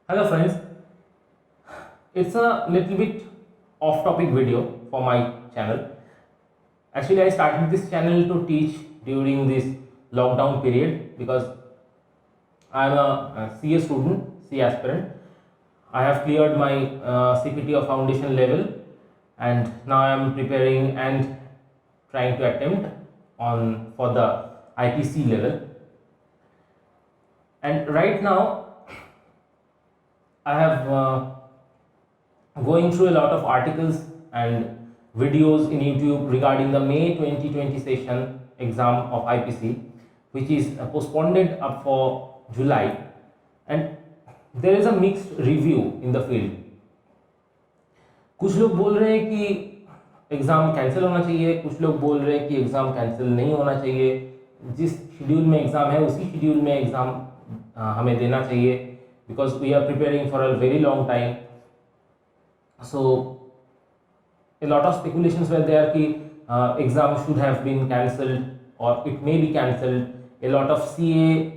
Hello friends, it's a little bit off topic video for my channel. Actually, I started this channel to teach during this lockdown period because I'm a CA student, CA aspirant. I have cleared my CPT of foundation level and now I'm preparing and trying to attempt on for the IPC level. And right now I have going through a lot of articles and videos in YouTube regarding the May 2020 session exam of IPC, which is postponed up for July, and there is a mixed review in the field. कुछ लोग बोल रहे हैं कि exam cancel होना चाहिए, कुछ लोग बोल रहे हैं कि एग्ज़ाम कैंसिल नहीं होना चाहिए, जिस शेड्यूल में एग्ज़ाम है उसी शेड्यूल में एग्ज़ाम हमें देना चाहिए because we are preparing for a very long time. So a lot of speculations were there कि exam should have been cancelled or it may be cancelled. A lot of CA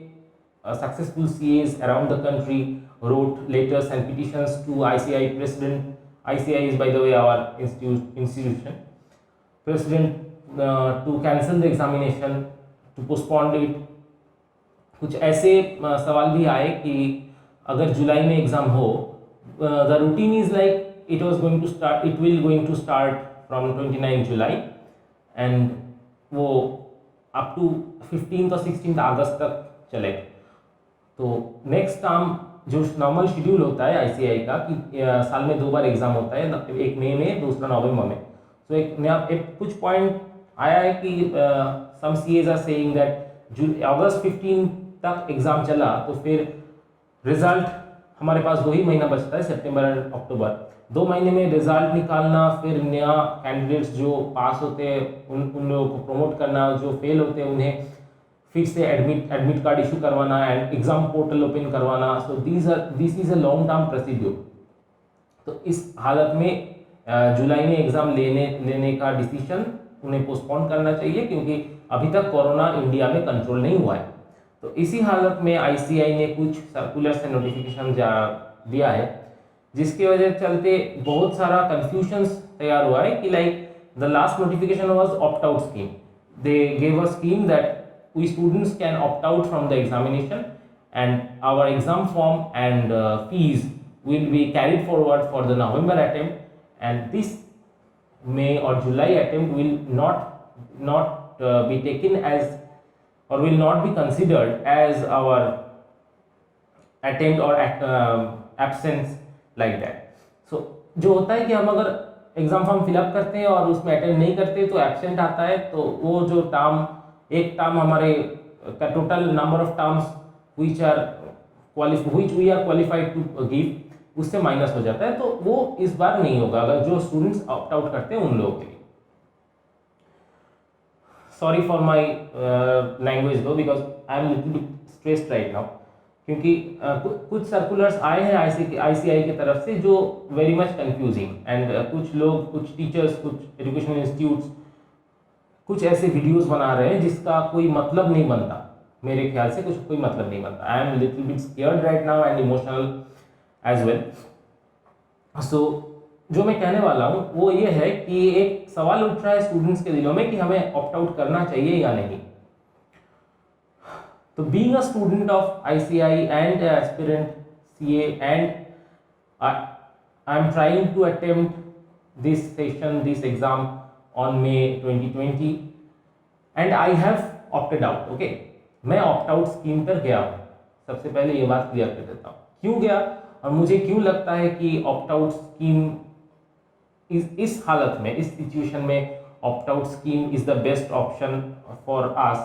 successful CAs around the country wrote letters and petitions to ICI president. ICI is by the way our institution president to cancel the examination, to postpone it. कुछ ऐसे सवाल भी आए कि अगर जुलाई में exam हो, the routine is like it will going to start from 29 July and वो अप टू 15 और 16 अगस्त तक चलेगा. तो नेक्स्ट टर्म जो नॉर्मल शेड्यूल होता है आईसीआई का कि साल में 2 बार एग्ज़ाम होता है, एक मई में दूसरा नवंबर में. तो एक कुछ पॉइंट आया है कि सम सीएज आर सेइंग दैट अगस्त 15 तक एग्ज़ाम चला तो फिर रिज़ल्ट हमारे पास 2 ही महीना बचता है, सितंबर और अक्टूबर. 2 महीने में रिज़ल्ट निकालना, फिर नया कैंडिडेट्स जो पास होते हैं उन लोगों को प्रमोट करना, जो फेल होते हैं उन्हें फिर से एडमिट कार्ड इशू करवाना एंड एग्ज़ाम पोर्टल ओपन करवाना. So this is a long term procedure. तो इस हालत में जुलाई में एग्ज़ाम लेने का डिसीजन उन्हें पोस्टपोन करना चाहिए क्योंकि अभी तक कोरोना इंडिया में कंट्रोल नहीं हुआ है. तो इसी हालत में आईसीआई ने कुछ सर्कुलर्स एंड नोटिफिकेशन दिया है जिसकी वजह चलते बहुत सारा कन्फ्यूजन्स तैयार हुआ है कि like the last notification was opt out scheme. They gave a scheme that we students can opt out from the examination and our exam form and fees will be carried forward for the November attempt, and this May or July attempt will not be taken as or will not be considered as our attempt or absence like that. So जो होता है कि हम अगर exam form fill up करते हैं और उसमें अटेंड नहीं करते तो एब्सेंट आता है, तो वो जो टर्म एक टर्म हमारे total number of terms which we are qualified to give उससे माइनस हो जाता है. तो वो इस बार नहीं होगा अगर जो स्टूडेंट्स ऑप्ट आउट करते हैं उन लोगों के लिए. सॉरी फॉर माई लैंग्वेज दो because I am little bit stressed right now क्योंकि कुछ सर्कुलर्स आए हैं आईसीआई की तरफ से जो वेरी मच कंफ्यूजिंग एंड कुछ लोग, कुछ टीचर्स, कुछ एजुकेशनल इंस्टीट्यूट्स कुछ ऐसे वीडियोस बना रहे हैं जिसका कोई मतलब नहीं बनता. मेरे ख्याल से कुछ कोई मतलब नहीं बनता. I am little bit scared right now and emotional as well. So जो मैं कहने वाला हूँ वो ये है कि एक सवाल उठ रहा है स्टूडेंट्स के दिलों में कि हमें ऑप्ट आउट करना चाहिए या नहीं. तो being a student of ICI and aspirant CA and I am trying to attempt this session, this exam on May 2020 and I have opted out. Okay, मैं ऑप्ट आउट स्कीम पर गया हूँ. सबसे पहले ये बात क्लियर कर देता हूँ क्यों गया और मुझे क्यों लगता है कि ऑप्ट आउट स्कीम इस हालत में, इस सिचुएशन में opt out scheme is the best option for us.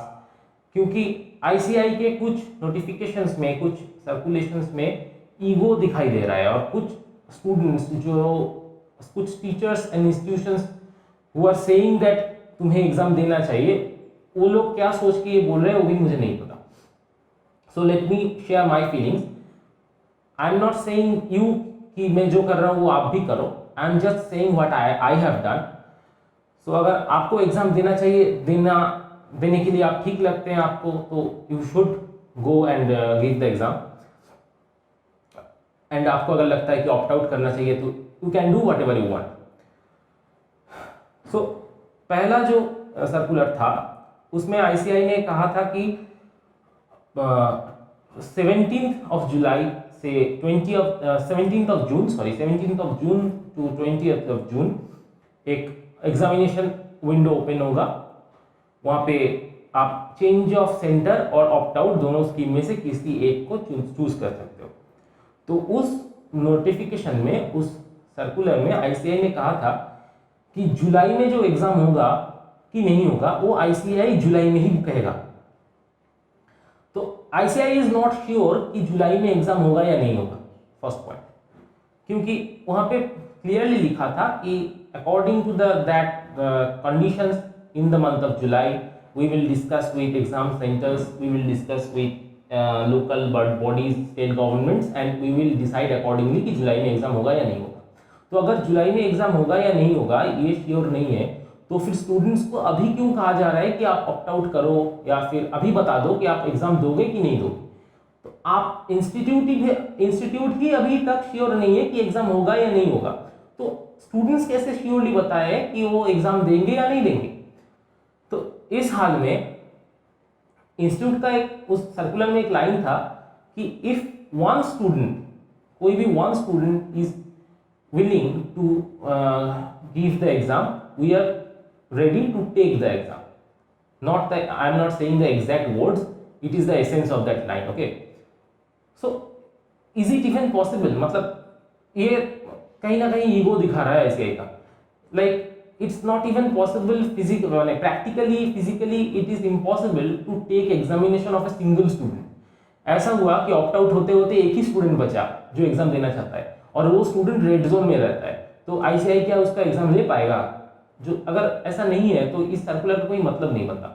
क्योंकि आईसीआई के कुछ नोटिफिकेशंस में, कुछ सर्कुलेशंस में ईगो दिखाई दे रहा है और कुछ स्टूडेंट्स, जो कुछ teachers and institutions who are saying that तुम्हें एग्जाम देना चाहिए, वो लोग क्या सोच के ये बोल रहे हैं वो भी मुझे नहीं पता. So let me share my feelings. I am not saying you कि मैं जो कर रहा हूँ वो आप भी करो. I am just saying what I have done. So अगर आपको एग्जाम देना चाहिए, देने के लिए आप ठीक लगते हैं आपको, तो you should go and give the exam. And आपको अगर लगता है कि ऑप्ट आउट करना चाहिए तो you can do whatever you want. So पहला जो सर्कुलर था उसमें आईसीआई ने कहा था कि 17th ऑफ जुलाई से 17th of June to 20th of June एक एग्जामिनेशन विंडो ओपन होगा। वहाँ पे आप चेंज ऑफ सेंटर और ऑप्ट आउट दोनों स्कीम में से किसी एक को चूज कर सकते हो। तो उस नोटिफिकेशन में, उस सर्कुलर में आईसीआई ने कहा था कि जुलाई में जो एग्जाम होगा कि नहीं होगा वो आईसीआई जुलाई में ही कहेगा। तो आईसीआई इज नॉट श्योर कि जुलाई में एग्जाम होगा या नहीं होगा, फर्स्ट पॉइंट, क्योंकि वहां पे क्लियरली लिखा था कि according to that conditions in the month of July we will discuss with exam centers, we will discuss with local bodies, state governments, and we will decide accordingly कि जुलाई में exam होगा या नहीं होगा। तो अगर जुलाई में एग्जाम होगा या नहीं होगा ये श्योर नहीं है, तो फिर स्टूडेंट्स को अभी क्यों कहा जा रहा है कि आप ऑप्ट आउट करो या फिर अभी बता दो कि आप एग्जाम दोगे कि नहीं दोगे। तो आप इंस्टीट्यूट ही अभी तक श्योर नहीं है कि एग्जाम होगा या नहीं होगा, तो स्टूडेंट्स कैसे श्योरली बताए कि वो एग्जाम देंगे या नहीं देंगे। तो इस हाल में इंस्टीट्यूट का एक उस सर्कुलर में एक लाइन था कि इफ वन स्टूडेंट, कोई भी one student is willing to give the exam, we are ready to take the exam. Not that I am not saying the exact words, it is the essence of that line. Okay, so is it even possible, मतलब ये कहीं ना कहीं ego दिखा रहा है ऐसे का, like it's not even possible physically, practically, physically it is impossible to take examination of a single student. ऐसा हुआ कि ऑप्ट आउट होते होते एक ही स्टूडेंट बचा जो एग्जाम देना चाहता है और वो स्टूडेंट रेड जोन में रहता है, तो आईसीआई क्या उसका एग्जाम ले पाएगा? जो अगर ऐसा नहीं है तो इस सर्कुलर का कोई मतलब नहीं बनता।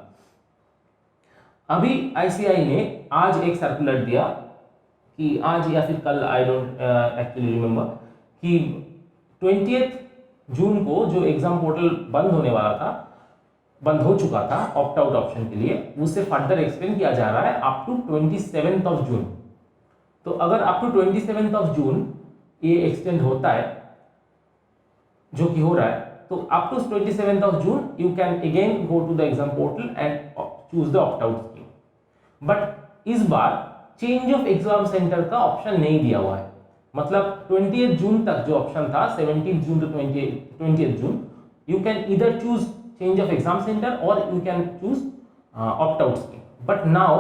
अभी आईसीआई ने आज एक सर्कुलर दिया कि आज या फिर कल, आई डोंट एक्चुअली रिमेंबर, कि 20th जून को जो एग्जाम पोर्टल बंद होने वाला था, बंद हो चुका था ऑप्ट आउट ऑप्शन के लिए, उससे फर्दर एक्सटेंड किया जा रहा है up to 27th of June. तो अगर up to 27th of June ये एक्सटेंड होता है, जो कि हो रहा है, तो up to 27th of June you can again go to the exam portal and choose the opt out scheme. But इस बार चेंज ऑफ एग्जाम सेंटर का ऑप्शन नहीं दिया हुआ है, मतलब 20th जून तक जो ऑप्शन था 17th June to 20th June, you can either choose change of exam centre और you can choose opt out scheme, but now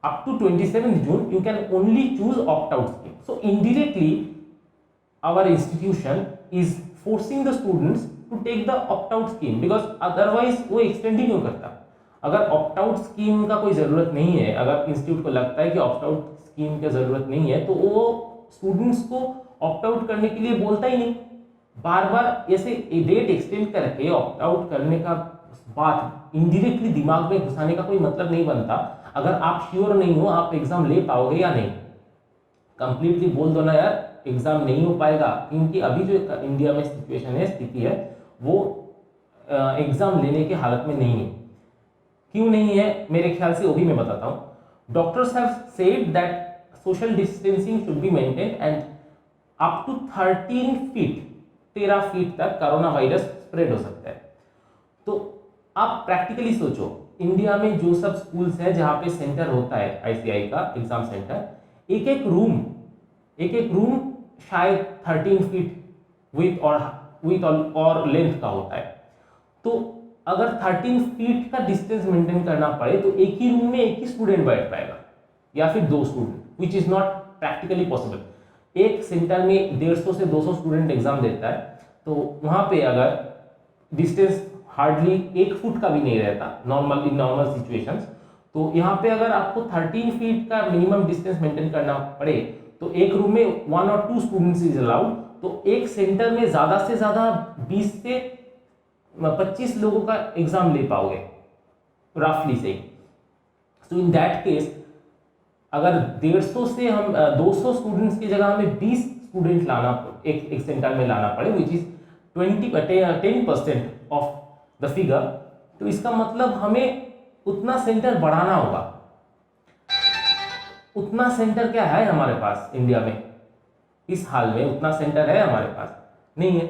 up to 27th June you can only choose opt out scheme. So indirectly our institution is forcing the students to take the opt out scheme, because otherwise वो extend ही क्यों करता। अगर opt out scheme का कोई ज़रूरत नहीं है, अगर इंस्टीट्यूट को लगता है कि ऑप्ट आउट स्कीम की ज़रूरत नहीं है, तो वो स्टूडेंट्स को ऑप्ट आउट करने के लिए बोलता ही नहीं। बार बार ऐसे डेट एक्सटेंड करके ऑप्ट आउट करने का बात इनडायरेक्टली दिमाग में घुसाने का कोई मतलब नहीं बनता। अगर आप श्योर नहीं हो आप एग्जाम ले पाओगे या नहीं, कंप्लीटली बोल दो ना यार एग्जाम नहीं हो पाएगा, क्योंकि अभी जो इंडिया में सिचुएशन है, स्थिति है, वो एग्जाम लेने की हालत में नहीं है। क्यों नहीं है मेरे ख्याल से वो भी मैं बताता हूँ। Doctors have said that social distancing should be maintain and up to 13 feet तक कोरोना वायरस स्प्रेड हो सकता है। तो आप प्रैक्टिकली सोचो, इंडिया में जो सब स्कूल्स है जहाँ पे सेंटर होता है आईसीआई का एग्जाम सेंटर, एक एक रूम शायद 13 फीट विथ और लेंथ का होता है। तो अगर 13 फीट का डिस्टेंस मेंटेन करना पड़े तो एक ही रूम में एक ही स्टूडेंट बैठ पाएगा या फिर 2 student, which is not practically possible. एक सेंटर में 150 से 200 स्टूडेंट एग्जाम देता है, तो वहाँ पे अगर डिस्टेंस हार्डली 1 फुट का भी नहीं रहता नॉर्मल सिचुएशंस, तो यहाँ पे अगर आपको 13 फीट का मिनिमम डिस्टेंस मेंटेन करना पड़े तो एक रूम में 1 और 2 स्टूडेंट्स इज अलाउड, तो एक सेंटर में ज़्यादा से ज़्यादा 20 से 25 लोगों का एग्जाम ले पाओगे रफली से। तो इन दैट केस अगर 150 से हम 200 स्टूडेंट्स की जगह हमें 20 स्टूडेंट लाना एक सेंटर में लाना पड़े, which is 10% of the figure, तो इसका मतलब हमें उतना सेंटर बढ़ाना होगा। उतना सेंटर क्या है हमारे पास इंडिया में? इस हाल में उतना सेंटर है हमारे पास नहीं है।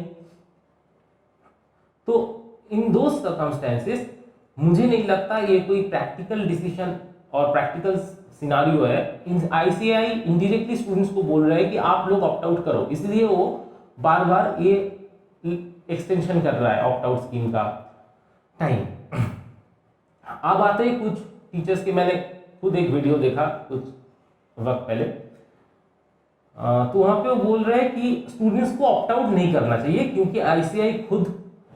तो इन दो सर्कमस्टेंसेस मुझे नहीं लगता ये कोई प्रैक्टिकल डिसीजन और प्रैक्टिकल सिनारियो है। आईसीएआई इनडायरेक्टली स्टूडेंट्स को बोल रहा है कि आप लोग ऑप्ट आउट करो, इसलिए वो बार बार ये एक्सटेंशन कर रहा है ऑप्ट आउट स्कीम का टाइम। अब आते हैं कुछ टीचर्स के, मैंने खुद एक वीडियो देखा कुछ वक्त पहले, तो वहां पे वो बोल रहे हैं कि स्टूडेंट्स को ऑप्ट आउट नहीं करना चाहिए क्योंकि आईसीएआई खुद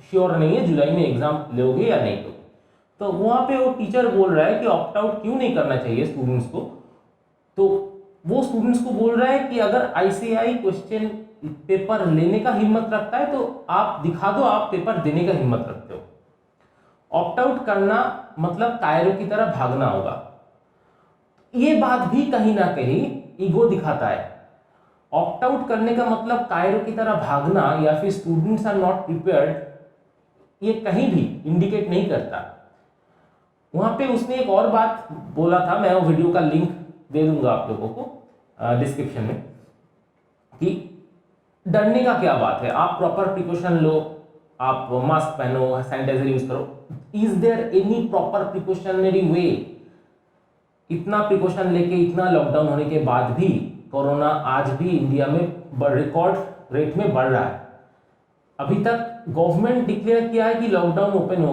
श्योर नहीं है जुलाई में एग्जाम लोगे या नहीं लोगे। तो वहां पे वो टीचर बोल रहा है कि ऑप्ट आउट क्यों नहीं करना चाहिए स्टूडेंट्स को। तो वो स्टूडेंट्स को बोल रहा है कि अगर आईसीएआई क्वेश्चन पेपर लेने का हिम्मत रखता है तो आप दिखा दो आप पेपर देने का हिम्मत रखते हो। ऑप्ट आउट करना मतलब कायरों की तरह भागना होगा। ये बात भी कहीं ना कहीं ईगो दिखाता है। ऑप्ट आउट करने का मतलब कायरों की तरह भागना या फिर स्टूडेंट्स आर नॉट प्रिपेयर्ड, ये कहीं भी इंडिकेट नहीं करता। वहां पे उसने एक और बात बोला था, मैं वो वीडियो का लिंक दे दूंगा आप लोगों को डिस्क्रिप्शन में, कि डरने का क्या बात है, आप प्रॉपर प्रिकॉशन लो, आप मास्क पहनो, सैनिटाइजर यूज करो। Is there any proper precautionary way? इतना प्रिकॉशन लेके इतना लॉकडाउन होने के बाद भी कोरोना आज भी इंडिया में रिकॉर्ड रेट में बढ़ रहा है। अभी तक गवर्नमेंट डिक्लेयर किया है कि लॉकडाउन ओपन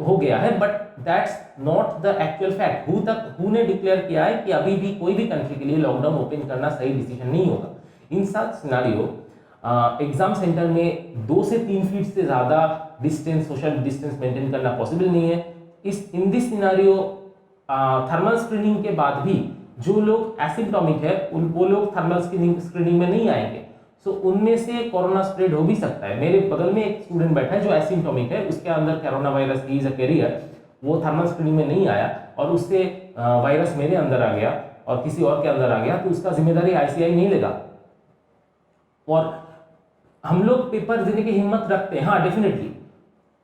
हो गया है, but that's not the actual fact. Who ने डिक्लेयर किया है कि अभी भी कोई भी कंट्री के लिए लॉकडाउन ओपन करना सही डिसीजन नहीं होगा। इन सच सिनेरियो एग्जाम सेंटर में 2 से 3 फीट से ज़्यादा डिस्टेंस, सोशल डिस्टेंस मेंटेन करना पॉसिबल नहीं है। In this scenario thermal screening के बाद भी जो लोग एसिम्प्टोमिक है वो लोग थर्मल स्क्रीनिंग में नहीं आएंगे। सो उनमें से कोरोना स्प्रेड हो भी सकता है। मेरे बगल में एक स्टूडेंट बैठा है जो एसिम्प्टोमिक है, उसके अंदर corona virus is a carrier, वो थर्मल स्क्रीनिंग में नहीं आया और उससे वायरस मेरे अंदर आ गया और किसी और के अंदर आ गया, तो उसका जिम्मेदारी आईसीएआई नहीं लेगा। और हम लोग पेपर देने की हिम्मत रखते हैं, हाँ डेफिनेटली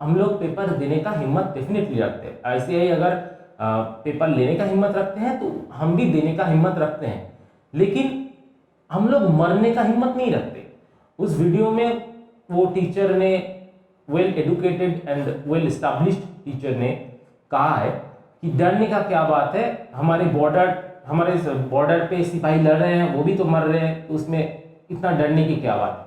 हम लोग पेपर देने का हिम्मत डेफिनेटली रखते हैं। आईसीएआई अगर पेपर लेने का हिम्मत रखते हैं तो हम भी देने का हिम्मत रखते हैं, लेकिन हम लोग मरने का हिम्मत नहीं रखते। उस वीडियो में वो टीचर ने, well educated and well established teacher ने कहा है कि डरने का क्या बात है, हमारे बॉर्डर पे सिपाही लड़ रहे हैं, वो भी तो मर रहे हैं, तो उसमें इतना डरने की क्या बात है।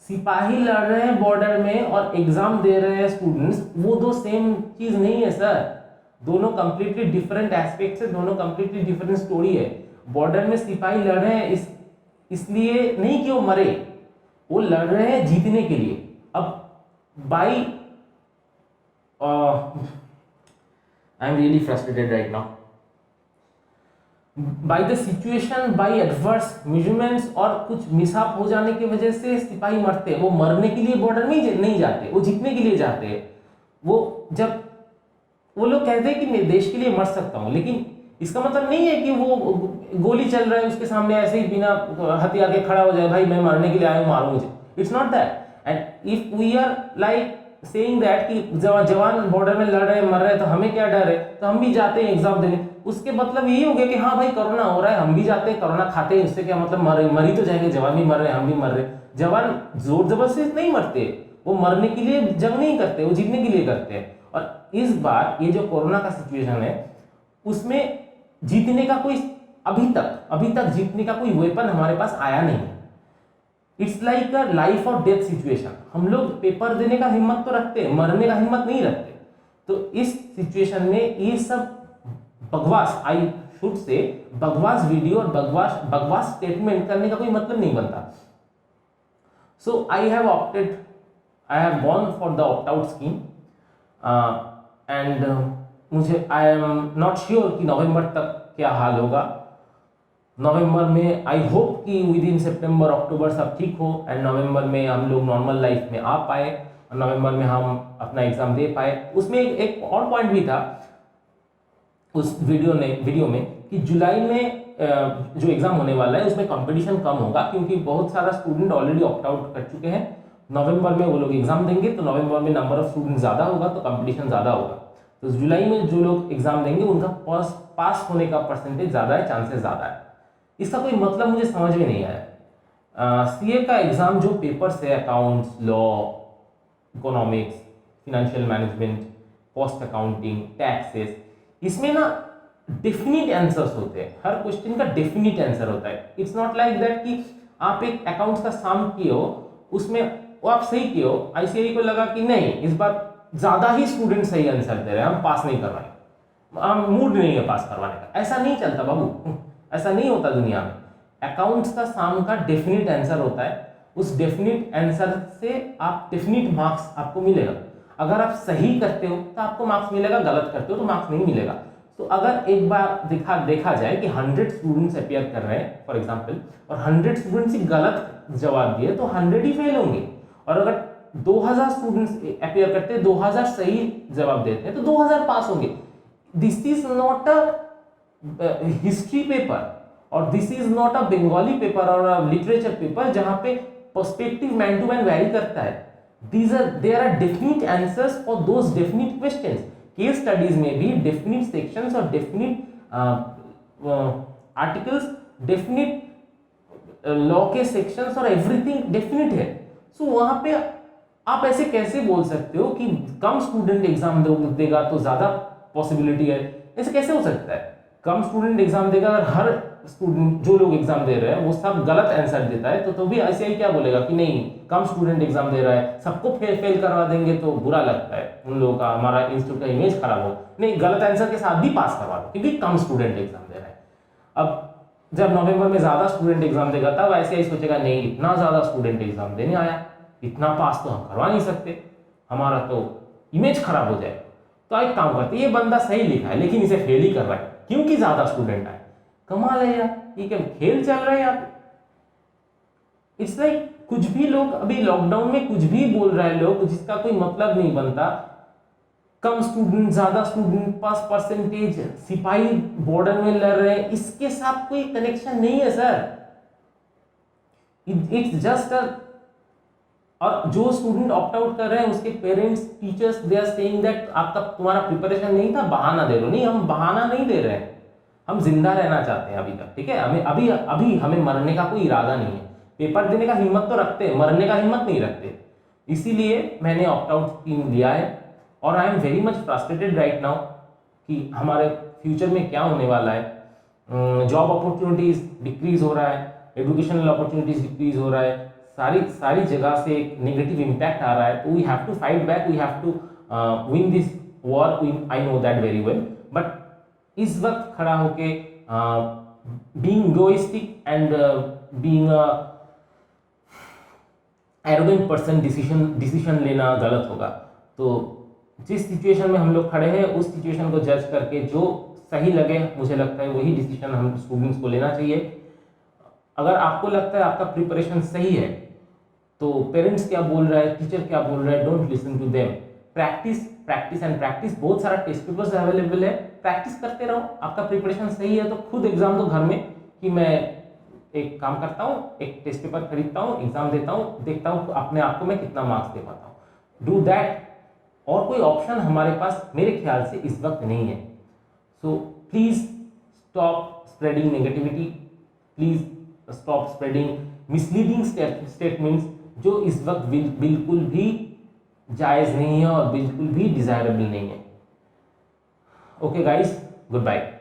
सिपाही लड़ रहे हैं बॉर्डर में और एग्जाम दे रहे हैं स्टूडेंट्स, वो दो सेम चीज नहीं है सर। दोनों कंप्लीटली डिफरेंट एस्पेक्ट्स है, दोनों कंप्लीटली डिफरेंट स्टोरी है। बॉर्डर में सिपाही लड़ रहे हैं इसलिए नहीं कि वो मरे, वो लड़ रहे हैं जीतने के लिए। अब by I am really frustrated right now, by the situation, by adverse measurements और कुछ मिसअप हो जाने की वजह से सिपाही मरते हैं। वो मरने के लिए बॉर्डर में नहीं जाते, वो जीतने के लिए जाते हैं। वो लोग कहते हैं कि मैं देश के लिए मर सकता हूं, लेकिन इसका मतलब नहीं है कि वो गोली चल रहा है उसके सामने ऐसे ही बिना हथियार के खड़ा हो जाए, भाई मैं मारने के लिए आया हूं, मारो मुझे। It's not that. And if we are like saying that कि जवान बॉर्डर में लड़ रहे हैं, मर रहे हैं, तो हमें क्या डर है, तो हम भी जाते हैं एग्जाम देने, उसके मतलब यही हो गया कि हाँ भाई कोरोना हो रहा है, हम भी जाते हैं कोरोना खाते हैं, इससे क्या मतलब मर ही तो जाएंगे, जवान भी मर रहे हैं, हम भी मर रहे हैं। जवान जोर जबरदस्ती नहीं मरते, वो मरने के लिए जंग नहीं करते, वो जीतने के लिए करते हैं। और इस बार ये जो कोरोना का सिचुएशन है उसमें जीतने का कोई अभी तक जीतने का कोई वेपन हमारे पास आया नहीं है। इट्स लाइक अ लाइफ और डेथ सिचुएशन। हम लोग पेपर देने का हिम्मत तो रखते हैं, मरने का हिम्मत नहीं रखते। तो इस सिचुएशन में ये सब बकवास, आई शुड से बकवास वीडियो और बकवास स्टेटमेंट करने का कोई मतलब नहीं बनता। So I have gone for the opt out scheme and मुझे आई एम नॉट श्योर कि नवंबर तक क्या हाल होगा। नवंबर में आई होप कि विद इन सितंबर अक्टूबर सब ठीक हो एंड नवंबर में हम लोग नॉर्मल लाइफ में आ पाए और नवंबर में हम अपना एग्जाम दे पाए। उसमें एक और पॉइंट भी था उस वीडियो में कि जुलाई में जो एग्जाम होने वाला है उसमें कंपटीशन कम होगा, क्योंकि बहुत सारा स्टूडेंट ऑलरेडी ऑप्ट आउट कर चुके हैं। नवंबर में वो लोग एग्जाम देंगे तो नवंबर में नंबर ऑफ स्टूडेंट ज़्यादा होगा तो कंपटीशन ज़्यादा होगा। तो जुलाई में जो लोग एग्जाम देंगे उनका पास होने का परसेंटेज ज़्यादा है, चांसेस ज़्यादा है। इसका कोई मतलब मुझे समझ में नहीं आया। सीए का एग्ज़ाम जो पेपर्स है, accounts, law, economics, financial management, cost accounting, taxes, इसमें ना डेफिनिट आंसर्स होते हैं। हर क्वेश्चन का डेफिनिट आंसर होता है। इट्स नॉट लाइक दैट कि आप एक अकाउंट्स का सम किए हो, उसमें वो आप सही किए हो, आईसीआई को लगा कि नहीं इस बार ज़्यादा ही स्टूडेंट सही आंसर दे रहे हैं, हम पास नहीं करवाएंगे, हम मूड नहीं है पास करवाने का। ऐसा नहीं चलता बाबू, ऐसा नहीं होता दुनिया में। अकाउंट्स का सम का डेफिनिट आंसर होता है, उस डेफिनिट आंसर से आप डेफिनिट मार्क्स आपको मिलेगा। अगर आप सही करते हो तो आपको मार्क्स मिलेगा, गलत करते हो तो मार्क्स नहीं मिलेगा। तो अगर एक बार देखा जाए कि 100 स्टूडेंट्स अपियर कर रहे हैं फॉर एग्जांपल, और 100 स्टूडेंट्स ही गलत जवाब दिए तो 100 ही फेल होंगे। और अगर 2000 स्टूडेंट्स अपियर करते हैं, 2000 सही जवाब देते हैं तो 2000 पास होंगे। This is not a history paper और this is not a Bengali paper और अ लिटरेचर पेपर जहां पे perspective man to man vary करता है। There are definite answers for those definite questions. Case studies में भी डेफिनिट सेक्शंस और definite articles, definite law के सेक्शंस और एवरीथिंग डेफिनिट है। सो वहां पे आप ऐसे कैसे बोल सकते हो कि कम स्टूडेंट एग्जाम देगा तो ज्यादा पॉसिबिलिटी है? ऐसे कैसे हो सकता है? कम स्टूडेंट एग्जाम देगा, अगर हर स्टूडेंट जो लोग एग्जाम दे रहे हैं वो सब गलत आंसर देता है तो भी आईसीआई क्या बोलेगा कि नहीं कम स्टूडेंट एग्जाम दे रहा है, सबको फेल करवा देंगे तो बुरा लगता है उन लोगों का, हमारा इंस्टीट्यूट का इमेज खराब हो। नहीं, गलत आंसर के साथ भी पास करवा दो क्योंकि कम स्टूडेंट एग्जाम दे रहा है। अब जब नवंबर में ज्यादा स्टूडेंट एग्जाम देगा तब आईसीआई सोचेगा नहीं इतना ज्यादा स्टूडेंट एग्जाम देने आया, इतना पास तो हम करवा नहीं सकते, हमारा तो इमेज खराब हो जाए। तो एक काम करते, ये बंदा सही लिखा है लेकिन इसे फेल ही करवाए क्योंकि ज्यादा स्टूडेंट आए। कमाल है यार, ये क्या खेल चल रहा है यार? इट्स लाइक कुछ भी लोग अभी लॉकडाउन में कुछ भी बोल रहे हैं लोग जिसका कोई मतलब नहीं बनता। कम स्टूडेंट, ज्यादा स्टूडेंट, पास परसेंटेज, सिपाही बॉर्डर में लड़ रहे हैं, इसके साथ कोई कनेक्शन नहीं है सर। इट्स जस्ट और जो स्टूडेंट ऑप्ट आउट कर रहे हैं उसके parents, teachers, they are saying that आपका तुम्हारा प्रिपरेशन नहीं था, बहाना दे रहे हो। नहीं, हम बहाना नहीं दे रहे हैं, हम जिंदा रहना चाहते हैं अभी तक, ठीक है? हमें अभी हमें मरने का कोई इरादा नहीं है। पेपर देने का हिम्मत तो रखते हैं, मरने का हिम्मत नहीं रखते। इसीलिए मैंने ऑप्ट आउट स्कीम लिया है और I am very much frustrated right now कि हमारे फ्यूचर में क्या होने वाला है। जॉब अपॉर्चुनिटीज डिक्रीज हो रहा है, एजुकेशनल अपॉर्चुनिटीज डिक्रीज हो रहा है, सारी जगह से एक नेगेटिव इम्पैक्ट आ रहा है। तो we have to fight back, we have to win this war, I know that very well. But इस वक्त खड़ा होके being egoistic and being arrogant person decision लेना गलत होगा। तो जिस सिचुएशन में हम लोग खड़े हैं उस सिचुएशन को जज करके जो सही लगे, मुझे लगता है वही डिसीजन हम स्टूडेंट्स को लेना चाहिए। अगर आपको लगता है आपका प्रिपरेशन सही है तो पेरेंट्स क्या बोल रहा है, टीचर क्या बोल रहा है, don't listen to them. Practice practice and practice. बहुत सारा टेस्ट पेपर्स अवेलेबल है, प्रैक्टिस करते रहो। आपका प्रिपरेशन सही है तो खुद एग्जाम दो घर में कि मैं एक काम करता हूँ, एक टेस्ट पेपर खरीदता हूँ, एग्जाम देता हूँ, देखता हूँ अपने आप को मैं कितना मार्क्स दे पाता हूँ। Do that. और कोई ऑप्शन हमारे पास मेरे ख्याल से इस वक्त नहीं है। So please stop spreading negativity, please stop spreading misleading statements जो इस वक्त बिल्कुल भी जायज़ नहीं है और बिल्कुल भी डिजायरेबल नहीं है। Okay guys, good bye.